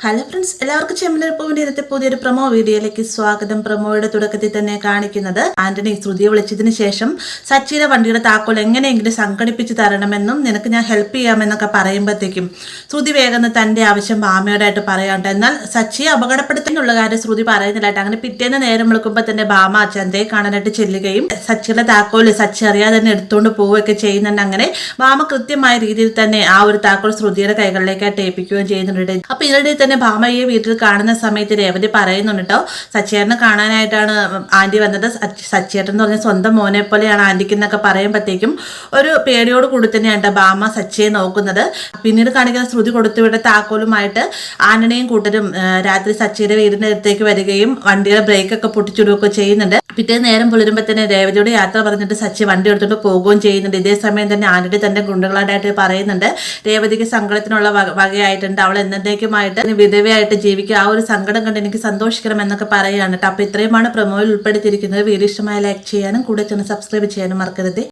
Hello friends, എല്ലാവർക്കും ചെമ്മലൂരിന്റെ ഇന്നത്തെ പുതിയൊരു പ്രൊമോ വീഡിയോയിലേക്ക് സ്വാഗതം. പ്രൊമോയുടെ തുടക്കത്തിൽ തന്നെ കാണിക്കുന്നത് ആന്റണി ശ്രുതിയെ വിളിച്ചതിന് ശേഷം സച്ചിയുടെ വണ്ടിയുടെ താക്കോൽ എങ്ങനെയെങ്കിലും സംഘടിപ്പിച്ച് തരണമെന്നും നിനക്ക് ഞാൻ ഹെൽപ്പ് ചെയ്യാമെന്നൊക്കെ പറയുമ്പോഴത്തേക്കും ശ്രുതി വേഗം തന്റെ ആവശ്യം ഭാമയോടായിട്ട് പറയാണ്ട്. എന്നാൽ സച്ചിയെ അപകടപ്പെടുത്തുന്നുള്ള കാര്യം ശ്രുതി പറയുന്നില്ലായിട്ട് അങ്ങനെ പിറ്റേന്ന് നേരം വിളിക്കുമ്പോൾ തന്നെ ഭാമ ചന്തയെ കാണാനായിട്ട് ചെല്ലുകയും സച്ചിയുടെ താക്കോല് സച്ചി അറിയാതെ തന്നെ എടുത്തുകൊണ്ട് പോവുകയൊക്കെ ചെയ്യുന്നുണ്ട്. അങ്ങനെ ഭാമ കൃത്യമായ രീതിയിൽ തന്നെ ആ ഒരു താക്കോൽ ശ്രുതിയുടെ കൈകളിലേക്കായിട്ട് ഏൽപ്പിക്കുകയും ചെയ്യുന്നുണ്ട്. അപ്പൊ ഇതിനിടെ തന്നെ ഭാമയെ വീട്ടിൽ കാണുന്ന സമയത്ത് രേവതി പറയുന്നുണ്ട് കേട്ടോ, സച്ചേട്ടനെ കാണാനായിട്ടാണ് ആന്റി വന്നത്. സച്ചേട്ടൻ എന്ന് പറഞ്ഞാൽ സ്വന്തം മോനെ പോലെയാണ് ആന്റിക്ക് എന്നൊക്കെ പറയുമ്പോഴത്തേക്കും ഒരു പേടിയോട് കൂടി തന്നെയാണ് ഭാമ സച്ചിയെ നോക്കുന്നത്. പിന്നീട് കാണിക്കുന്ന ശ്രുതി കൊടുത്തുവിട്ട താക്കോലുമായിട്ട് ആന്റണിയും കൂട്ടരും രാത്രി സച്ചിയുടെ വീടിന്റെ അടുത്തേക്ക് വരികയും വണ്ടിയുടെ ബ്രേക്കൊക്കെ പൊട്ടിച്ചിടുകയൊക്കെ ചെയ്യുന്നുണ്ട്. പിറ്റേ നേരം പുലരുമ്പോൾ തന്നെ രേവതിയോട് യാത്ര പറഞ്ഞിട്ട് സച്ചി വണ്ടി എടുത്തുകൊണ്ട് പോകുകയും ചെയ്യുന്നുണ്ട്. ഇതേ സമയം തന്നെ ആന്റണി തന്റെ ഗുണ്ടകളായിട്ട് പറയുന്നുണ്ട് രേവതിക്ക് സങ്കടത്തിനുള്ള വകയായിട്ടുണ്ട്, അവൾ എന്നേക്കുമായിട്ട് വിധവയായിട്ട് ജീവിക്കുക, ആ ഒരു സങ്കടം കണ്ട് എനിക്ക് സന്തോഷിക്കണം എന്നൊക്കെ പറയുകയാണ്. അപ്പൊ ഇത്രയുമാണ് പ്രൊമോയിൽ ഉൾപ്പെടുത്തിയിരിക്കുന്നത്. വീഡിയോ ഇഷ്ടമായ ലൈക്ക് ചെയ്യാനും കൂടെ സബ്സ്ക്രൈബ് ചെയ്യാനും മറക്കരുത്.